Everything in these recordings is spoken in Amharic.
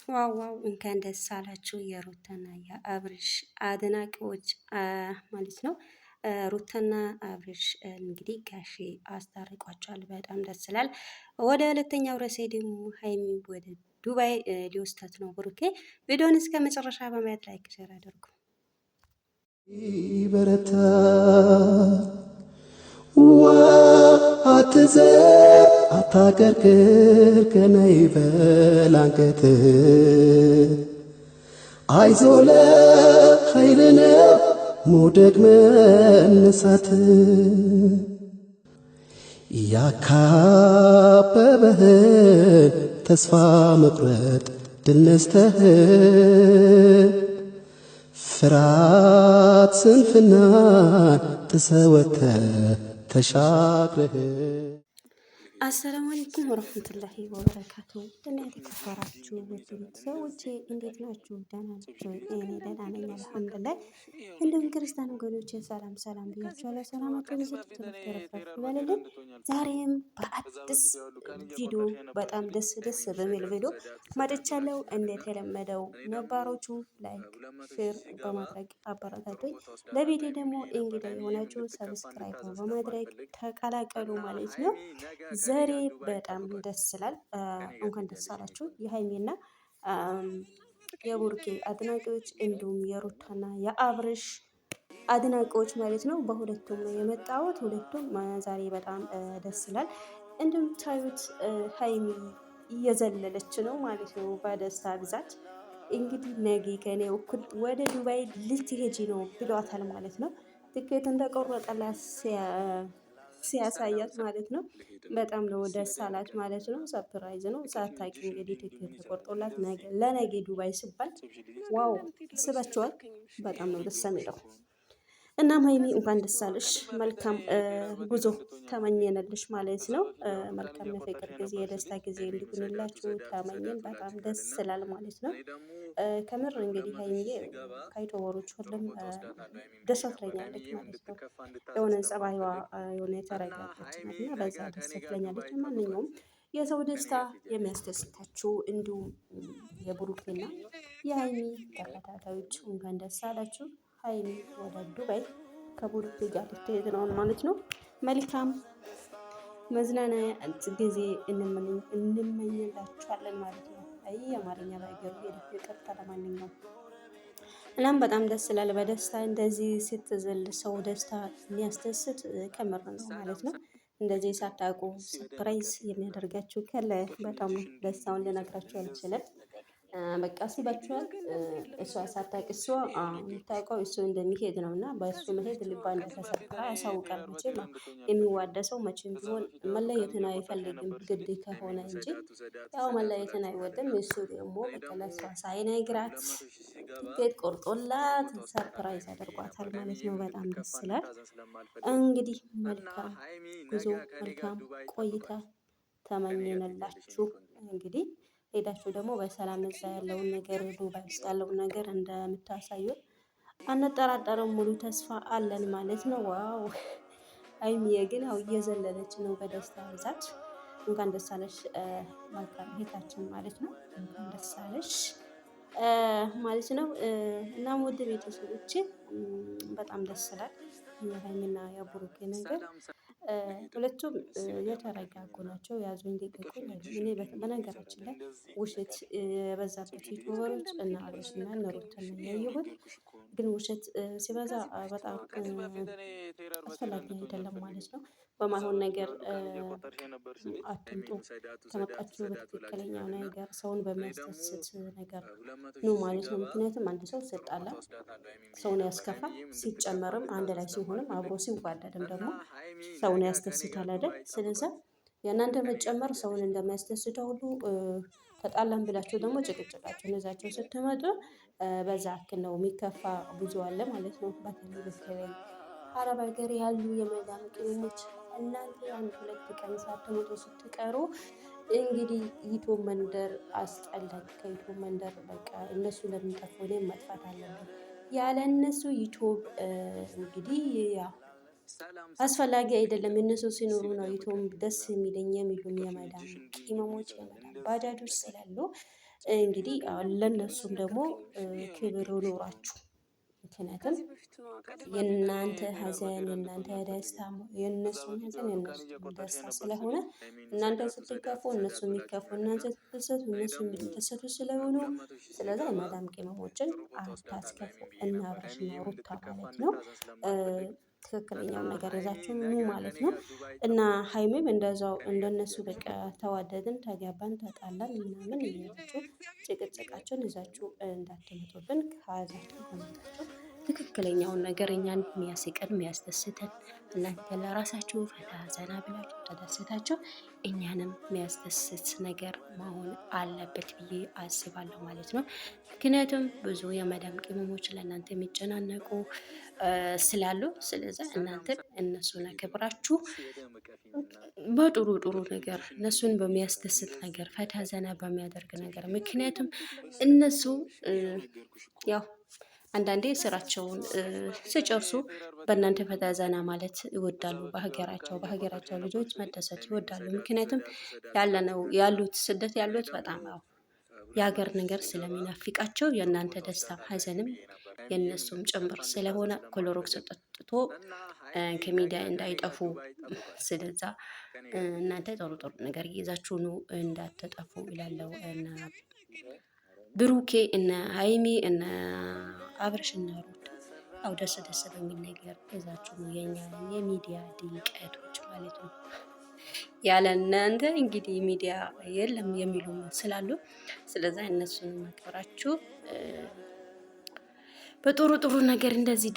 ዋው ዋው! እንኳን ደስ አላችሁ የሩታና የአብርሽ አድናቂዎች ማለት ነው። ሩታና አብርሽ እንግዲህ ጋሼ አስታርቋቸዋል። በጣም ደስ ይላል። ወደ ሁለተኛው ርዕሴ ደግሞ ሀይሚ ወደ ዱባይ ሊወስዳት ነው ብሩኬ። ቪዲዮን እስከ መጨረሻ በማየት ላይክ ሼር አድርጉ። በረታ አትዘር አታቀርቅር ከነይ በላንገት አይዞለ ኃይልነ ሞደግ መነሳት ያካበበህን ተስፋ መቁረጥ ድል ነስተህ ፍርሃት ስንፍናን ጥሰወጥተህ ተሻግረህ። አሰላሙ አለይኩም ወረህመቱላሂ ወበረካቱ። ደህና የተከበራችሁ ውድ ቤተሰቦቼ እንዴት ናችሁ? ደህና ናችሁ? እኔ ደህና ነኝ አልሐምዱሊላህ። እንዲሁም ክርስቲያን ወገኖቼ ሰላም ሰላም ብያችኋለሁ። ሰላማችሁ ብዙ ተረፍረፍ ይበልልኝ። ዛሬም በአዲስ ቪዲዮ በጣም ደስ በሚል ቪዲዮ መጥቻለሁ። እንደተለመደው ነባሮቹ ላይክ ሼር በማድረግ አበረታቱኝ። ለቤቴ ደግሞ እንግዳ የሆናችሁ ሰብስክራይብ በማድረግ ተቀላቀሉ ማለት ነው። ዛሬ በጣም ደስ ይላል። እንኳን ደስ አላችሁ የሀይሚና የቡርኬ አድናቂዎች እንዲሁም የሩታና የአብርሽ አድናቂዎች ማለት ነው። በሁለቱም ነው የመጣሁት። ሁለቱም ዛሬ በጣም ደስ ይላል። እንደምታዩት ሀይሚ እየዘለለች ነው ማለት ነው በደስታ ብዛት። እንግዲህ ነገ ከኔ እኩል ወደ ዱባይ ልትሄጂ ነው ብሏታል ማለት ነው። ትኬት እንደቆረጠላት ሲያሳያት ማለት ነው። በጣም ነው ደስ አላት ማለት ነው። ሰርፕራይዝ ነው። ሳታውቂ እንግዲህ ትኬት ተቆርጦላት ለነገ ዱባይ ሲባል ዋው ስባቸዋል። በጣም ነው ደስ የሚለው። እናም ሀይሚ እንኳን ደስ አለሽ፣ መልካም ጉዞ ተመኘንልሽ ማለት ነው። መልካም የፍቅር ጊዜ የደስታ ጊዜ እንዲሆንላችሁ ተመኘን። በጣም ደስ ይላል ማለት ነው። ከምር እንግዲህ ሀይሚዬ ከዩቱበሮች ሁሉም ደስ ትለኛለች ማለት ነው። የሆነ ጸባይዋ የሆነ የተረጋጋች ናት እና በዛ ደስ ትለኛለች። ማንኛውም የሰው ደስታ የሚያስደስታችሁ እንዲሁም የብሩክና የሀይሚ ተከታታዮች እንኳን ደስ አላችሁ። ሀይሚ ወደ ዱባይ ከቡሩክ ጋር ልትሄድ ነው ማለት ነው። መልካም መዝናናያ ጊዜ እንመኝላችኋለን ማለት ነው። አይ አማርኛ ባይገሩ ይቅርታ። ለማንኛውም እናም በጣም ደስ ይላል። በደስታ እንደዚህ ስትዘል ሰው ደስታ የሚያስደስት ከምር ነው ማለት ነው። እንደዚህ ሳታውቁ ሰርፕራይዝ የሚያደርጋችሁ ካለ በጣም ደስታውን ልነግራችሁ አልችልም። በቃ አስባችኋል። እሷ ሳታውቅ እሷ የምታውቀው እሱ እንደሚሄድ ነው እና በእሱ መሄድ ልባ እንደተሰበረ ያሳውቃል። መቼም የሚዋደሰው መቼም ቢሆን መለየትን አይፈልግም ግድ ከሆነ እንጂ ያው መለየትን አይወድም። እሱ ደግሞ በቃ ለእሷ ሳይነግራት ትኬት ቆርጦላት ሰርፕራይዝ አድርጓታል ማለት ነው። በጣም ደስ ይላል። እንግዲህ መልካም ጉዞ መልካም ቆይታ ተመኘንላችሁ። እንግዲህ ሄዳችሁ ደግሞ በሰላም እዛ ያለውን ነገር ዱባይ ውስጥ ያለውን ነገር እንደምታሳዩን አንጠራጠርም። ሙሉ ተስፋ አለን ማለት ነው። ዋው ሀይሚዬ ግን ያው እየዘለለች ነው በደስታ ብዛት። እንኳን ደስ አለሽ መልካም እህታችን ማለት ነው። እንኳን ደስ አለሽ ማለት ነው። እናም ውድ ቤተሰቦቼ በጣም ደስ ይላል የሀይሚና የብሩኬ ነገር። ሁለቱም የተረጋጉ ናቸው። ያዙኝ ልቀቁኝ። እኔ በነገራችን ላይ ውሸት የበዛበት ዩቱበሮች እና አብርሽና እነ ሩታን ያየሁት፣ ግን ውሸት ሲበዛ በጣም አስፈላጊ አይደለም ማለት ነው። በማይሆን ነገር አትምጡ። ከመጣችሁ በትክክለኛው ነገር ሰውን በሚያስደስት ነገር ነው ማለት ነው። ምክንያቱም አንድ ሰው ሲጣላ ሰውን ያስከፋ፣ ሲጨመርም አንድ ላይ ሲሆንም አብሮ ሲዋደድም ደግሞ ሰውን ያስደስታል አይደል? ስለዚህ የእናንተ መጨመር ሰውን እንደሚያስደስተው ሁሉ ተጣላን ብላችሁ ደግሞ ጭቅጭቃችሁን ይዛችሁ ስትመጡ በዛ ያክል ነው የሚከፋ ብዙ አለ ማለት ነው። በተለይ አረብ ሀገር ያሉ የመዳም ቅመሞች እናንተ አንድ ሁለት ቀን ሳትመጡ ስትቀሩ እንግዲህ ዩቱብ መንደር አስጠላኝ። ከዩቱብ መንደር በቃ እነሱ ለምን ጠፉ? እኔም መጥፋት አለብን። ያለ እነሱ ዩቱብ እንግዲህ ያው አስፈላጊ አይደለም። እነሱ ሲኖሩ ነው ዩቱብ ደስ የሚለኝ የሚሉኝ የመዳም ቅመሞች የመዳም ባጃጆች ስላሉ እንግዲህ ለእነሱም ደግሞ ክብር ኖራችሁ ምክንያቱም የእናንተ ሀዘን የእናንተ ደስታ የእነሱን ሀዘን የእነሱን ደስታ ስለሆነ እናንተ ስትከፉ እነሱ የሚከፉ እናንተ ስትደሰቱ እነሱ የሚደሰቱ ስለሆኑ ስለዛ የማዳም ቅመሞችን አታስከፉ። እና አብርሽና ሩታ ማለት ነው። ትክክለኛውን ነገር ይዛችሁ ኑ ማለት ነው። እና ሀይሜም እንደዛው እንደነሱ በቃ ተዋደድን፣ ተጋባን፣ ተጣላን ምናምን እያላችሁ ጭቅጭቃቸውን ይዛችሁ እንዳትመጡብን ከያዛችሁ በመጣችሁ ትክክለኛውን ነገር እኛን የሚያስቀን የሚያስደስተን እናንተ ለራሳችሁ ፈታ ዘና ብላችሁ ተደሰታችሁ እኛንም የሚያስደስት ነገር መሆን አለበት ብዬ አስባለሁ ማለት ነው። ምክንያቱም ብዙ የመዳም ቅመሞች ለእናንተ የሚጨናነቁ ስላሉ ስለዛ እናንተ እነሱን አክብራችሁ በጥሩ ጥሩ ነገር እነሱን በሚያስደስት ነገር ፈታ ዘና በሚያደርግ ነገር ምክንያቱም እነሱ ያው አንዳንዴ ስራቸውን ሲጨርሱ በእናንተ ፈታ ዘና ማለት ይወዳሉ። በሀገራቸው ልጆች መደሰት ይወዳሉ። ምክንያቱም ያለነው ያሉት ስደት ያሉት በጣም ያው የሀገር ነገር ስለሚናፍቃቸው የእናንተ ደስታ ሀዘንም የእነሱም ጭምር ስለሆነ ክሎሮክስ ጠጥቶ ከሚዲያ እንዳይጠፉ ስለዛ እናንተ ጥሩ ጥሩ ነገር ይዛችሁ ኑ እንዳትጠፉ ይላለው። ብሩኬ እነ ሀይሚ እነ አብርሽ እና ሩታ ያው ደስ ደስ በሚል ነገር ይዛችሁ ነው የኛ የሚዲያ ድምቀቶች ማለት ነው። ያለ እናንተ እንግዲህ ሚዲያ የለም የሚሉ ስላሉ ስለዛ እነሱን ማክበራችሁ በጥሩ ጥሩ ነገር እንደዚህ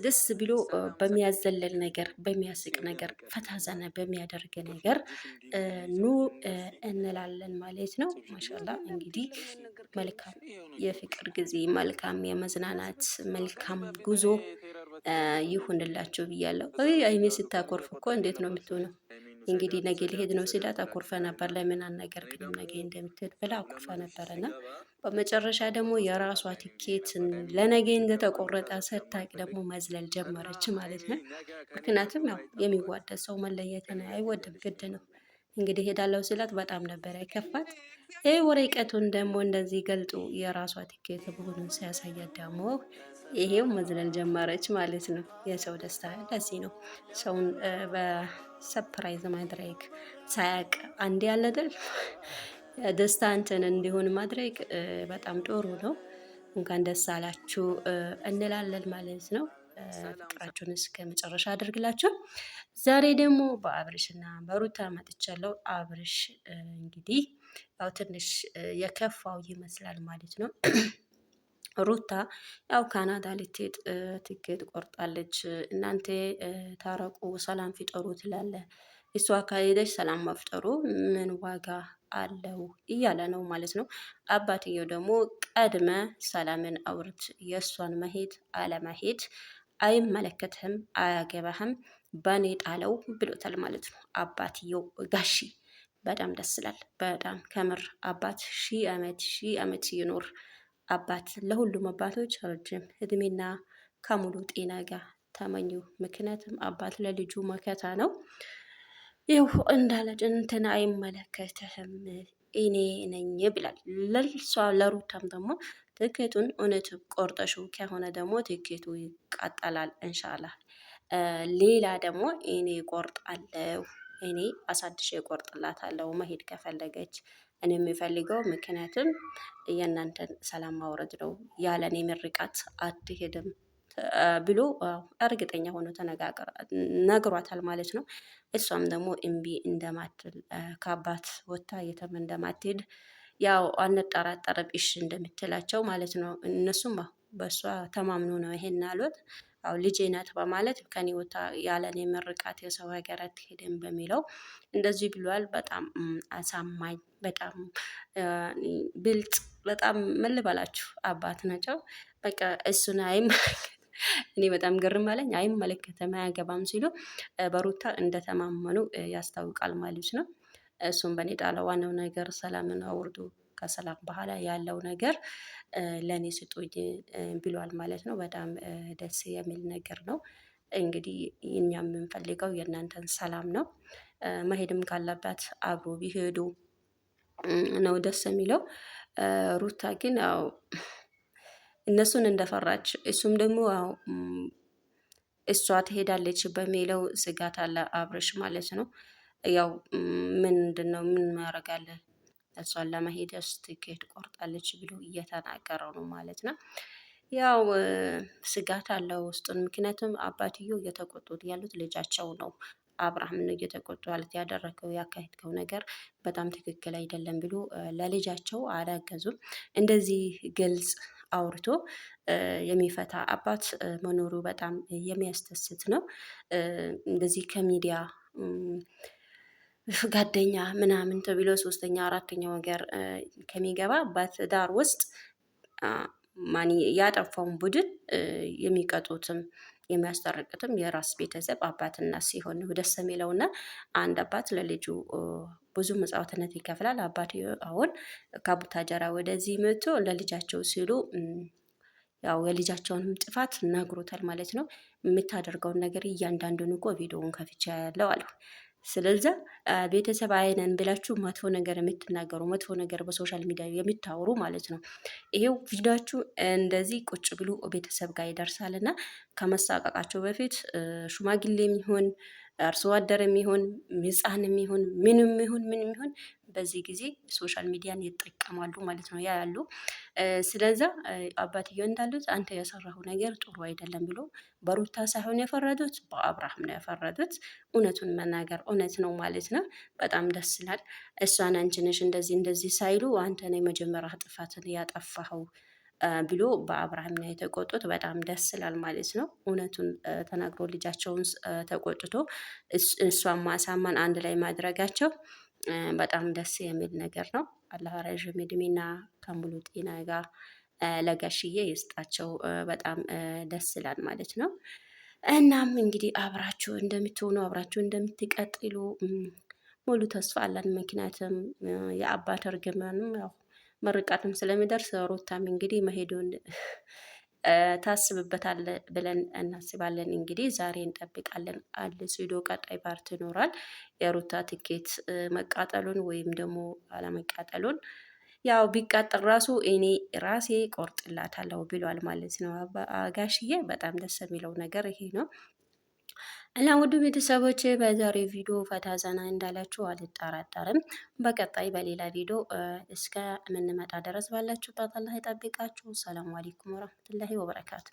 ደስ ብሎ በሚያዘለል ነገር በሚያስቅ ነገር ፈታ ዘና በሚያደርግ ነገር ኑ እንላለን ማለት ነው። ማሻላ እንግዲህ መልካም የፍቅር ጊዜ፣ መልካም የመዝናናት መልካም ጉዞ ይሁንላቸው ብያለሁ። አይሜ ስታኮርፍ እኮ እንዴት ነው የምትሆነው? እንግዲህ ነገ ሊሄድ ነው ሲላት አኩርፈ ነበር። ለምን አልነገርክንም ነገ እንደምትሄድ ብላ አኩርፈ ነበረና በመጨረሻ ደግሞ የራሷ ቲኬት ለነገ እንደተቆረጠ ስታቅ ደግሞ መዝለል ጀመረች ማለት ነው። ምክንያቱም ያው የሚዋደድ ሰው መለየትን አይወድም፣ ግድ ነው። እንግዲህ ሄዳለው ሲላት በጣም ነበር ያከፋት። ይህ ወረቀቱን ደግሞ እንደዚህ ገልጡ የራሷ ቲኬት መሆኑን ሲያሳያት ደግሞ ይሄው መዝለል ጀመረች ማለት ነው። የሰው ደስታ እንደዚህ ነው። ሰውን በሰፕራይዝ ማድረግ ሳያቅ አንድ ያለደል ደስታ እንትን እንዲሆን ማድረግ በጣም ጥሩ ነው። እንኳን ደስ አላችሁ እንላለን ማለት ነው። ፍቅራችሁን እስከ መጨረሻ አድርግላችሁ። ዛሬ ደግሞ በአብርሽና በሩታ መጥቻለሁ። አብርሽ እንግዲህ ያው ትንሽ የከፋው ይመስላል ማለት ነው። ሩታ ያው ካናዳ ልትሄድ ትኬት ቆርጣለች። እናንተ ታረቁ፣ ሰላም ፍጠሩ ትላለ። እሷ ካሄደች ሰላም መፍጠሩ ምን ዋጋ አለው እያለ ነው ማለት ነው። አባትየው ደግሞ ቀድመ ሰላምን አውርት፣ የእሷን መሄድ አለመሄድ አይመለከትህም፣ አያገባህም፣ በኔ ጣለው ብሎታል ማለት ነው። አባትየው ጋሺ በጣም ደስ ይላል። በጣም ከምር አባት ሺህ ዓመት ይኖር። አባት ለሁሉም አባቶች ረጅም እድሜና ከሙሉ ጤና ጋር ተመኙ። ምክንያቱም አባት ለልጁ መከታ ነው። ይው እንዳለች እንትን አይመለከትህም እኔ ነኝ ብላል። ለልሷ ለሩታም ደግሞ ትኬቱን እውነት ቆርጠሹ ከሆነ ደግሞ ትኬቱ ይቃጠላል። እንሻላ ሌላ ደግሞ እኔ ቆርጣለሁ፣ እኔ አሳድሼ ቆርጥላታለሁ መሄድ ከፈለገች እኔ የሚፈልገው ምክንያቱም የእናንተን ሰላም ማውረድ ነው። ያለኔ ምርቃት አትሄድም ብሎ እርግጠኛ ሆኖ ነግሯታል ማለት ነው። እሷም ደግሞ እምቢ እንደማትል ከአባት ወጥታ የትም እንደማትሄድ ያው አንጠራጠርም እሺ እንደምትላቸው ማለት ነው። እነሱም በእሷ ተማምኖ ነው ይሄን አሉት። አው ልጄ ናት በማለት ከኔ ወታ ያለኔ ምርቃት የሰው ሀገር አትሄድም በሚለው እንደዚህ ብሏል። በጣም አሳማኝ፣ በጣም ብልጥ፣ በጣም ምን ልበላችሁ አባት ናቸው። በቃ እሱን እኔ በጣም ግርም አለኝ። አይመለከተም አያገባም ሲሉ በሩታ እንደተማመኑ ያስታውቃል ማለት ነው። እሱም በኔ ጣለ። ዋናው ነገር ሰላምን አውርዱ፣ ከሰላም በኋላ ያለው ነገር ለእኔ ስጡኝ ብሏል ማለት ነው። በጣም ደስ የሚል ነገር ነው። እንግዲህ እኛ የምንፈልገው የእናንተን ሰላም ነው። መሄድም ካለበት አብሮ ቢሄዱ ነው ደስ የሚለው። ሩታ ግን ያው እነሱን እንደፈራች እሱም ደግሞ ያው እሷ ትሄዳለች በሚለው ስጋት አለ አብርሽ ማለት ነው። ያው ምንድን ነው ምን ማረጋለን እሷን ለመሄድ ትኬት ቆርጣለች ብሎ እየተናገረው ነው ማለት ነው። ያው ስጋት አለው ውስጡን። ምክንያቱም አባትየው እየተቆጡት ያሉት ልጃቸው ነው። አብርሃም ነው እየተቆጡ ያሉት ያደረገው ያካሄድከው ነገር በጣም ትክክል አይደለም ብሎ ለልጃቸው አላገዙም። እንደዚህ ግልጽ አውርቶ የሚፈታ አባት መኖሩ በጣም የሚያስደስት ነው። እንደዚህ ከሚዲያ ጓደኛ ምናምን ተብሎ ሶስተኛ አራተኛ ወገር ከሚገባ በትዳር ውስጥ ማን ያጠፋውን ቡድን የሚቀጡትም የሚያስታርቅትም የራስ ቤተሰብ አባትና ሲሆን ነው ደስ የሚለውና አንድ አባት ለልጁ ብዙ መስዋዕትነት ይከፍላል። አባት አሁን ከቡታጀራ ወደዚህ መጥቶ ለልጃቸው ሲሉ ያው የልጃቸውንም ጥፋት ነግሮታል ማለት ነው። የምታደርገውን ነገር እያንዳንዱን እኮ ቪዲዮውን ከፍቻ ያለው አሉ። ስለዚህ ቤተሰብ አይነን ብላችሁ መጥፎ ነገር የምትናገሩ መጥፎ ነገር በሶሻል ሚዲያ የምታወሩ ማለት ነው። ይሄው ቪዲዮችሁ እንደዚህ ቁጭ ብሎ ቤተሰብ ጋር ይደርሳል እና ከመሳቀቃቸው በፊት ሽማግሌም ይሁን አርሶ አደርም ይሁን ሕፃንም ይሁን ምንም ይሁን ምንም ይሁን በዚህ ጊዜ ሶሻል ሚዲያን ይጠቀማሉ ማለት ነው ያያሉ። ስለዛ አባትየው እንዳሉት አንተ የሰራሁ ነገር ጥሩ አይደለም ብሎ በሩታ ሳይሆን የፈረዱት በአብርሃም ነው የፈረዱት። እውነቱን መናገር እውነት ነው ማለት ነው። በጣም ደስ ይላል። እሷን አንቺ ነሽ እንደዚህ እንደዚህ ሳይሉ አንተ ነው የመጀመሪያ ጥፋትን ያጠፋኸው ብሎ በአብርሃም ነው የተቆጡት። በጣም ደስ ይላል ማለት ነው። እውነቱን ተናግሮ ልጃቸውን ተቆጥቶ እሷን ማሳመን አንድ ላይ ማድረጋቸው በጣም ደስ የሚል ነገር ነው። አላህ ረዥም እድሜና ከሙሉ ጤና ጋር ለጋሽዬ ይስጣቸው። በጣም ደስ ይላል ማለት ነው። እናም እንግዲህ አብራችሁ እንደምትሆኑ አብራችሁ እንደምትቀጥሉ ሙሉ ተስፋ አለን። ምክንያቱም የአባት እርግማንም ያው ምርቃትም ስለሚደርስ ሩታም እንግዲህ መሄዱን ታስብበታል ብለን እናስባለን። እንግዲህ ዛሬ እንጠብቃለን። አዲስ ቪዲዮ ቀጣይ ፓርት ይኖራል። የሩታ ትኬት መቃጠሉን ወይም ደግሞ አለመቃጠሉን ያው ቢቃጠል ራሱ እኔ ራሴ ቆርጥላታለሁ ብሏል ማለት ነው ጋሽዬ። በጣም ደስ የሚለው ነገር ይሄ ነው። እና ውድ ቤተሰቦች በዛሬ ቪዲዮ ፈታ ዘና እንዳላችሁ አልጠራጠርም። በቀጣይ በሌላ ቪዲዮ እስከ ምንመጣ ድረስ ባላችሁበት አላህ ይጠብቃችሁ። ሰላም አለይኩም ወራህመቱላሂ ወበረካቱ።